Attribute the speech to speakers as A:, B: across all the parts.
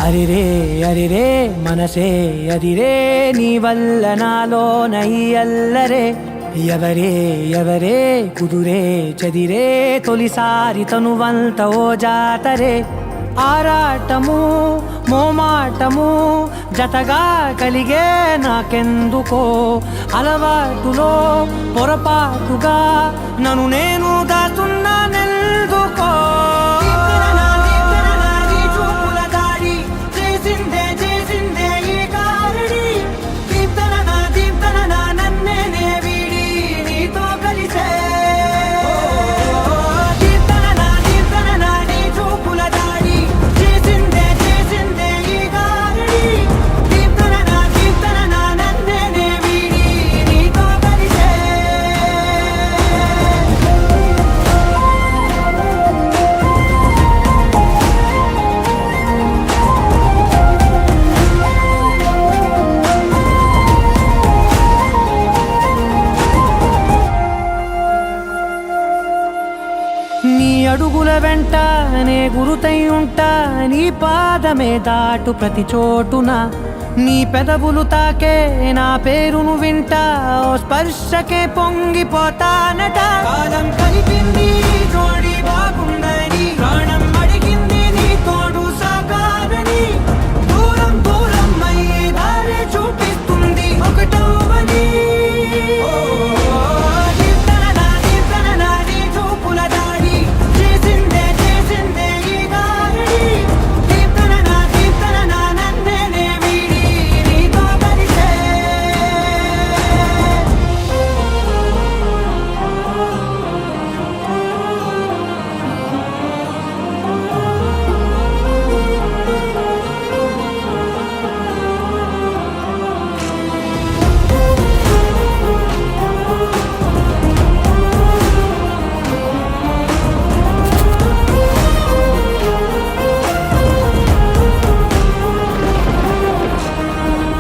A: అరిరే అరిరే మనసే అదిరే నీ వల్ల నాలోన ఈ అల్లరే ఎవరే ఎవరే కుదురే చదిరే తొలిసారి తనువంత ఓ జాతరే ఆరాటము మోమాటము జతగా కలిగే నాకెందుకో అలవాటులో పొరపాటుగా నన్ను నేను దాచున్నానెందుకో నీ అడుగుల వెంట నే గురుతై ఉంటా నీ పాదమే దాటు ప్రతి చోటున నీ పెదవులు తాకే నా పేరును వింటా ఓ స్పర్శకే పొంగిపోతానట కాలం కలిపింది జోడి బాగుందని ప్రాణం అడిగింది నీ తోడు సాగాలని దూరం దూరం అయ్యే దారి చూపిస్తుంది ఒకటవని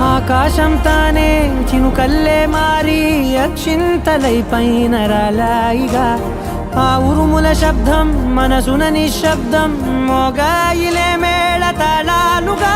A: ఆకాశం తానే చినుకల్లే మారి అక్షింతలై పైన రాలాయిగా ఆ ఉరుముల శబ్దం మనసున నిశ్శబ్దం మోగాయిలే మేళ తాళాలుగా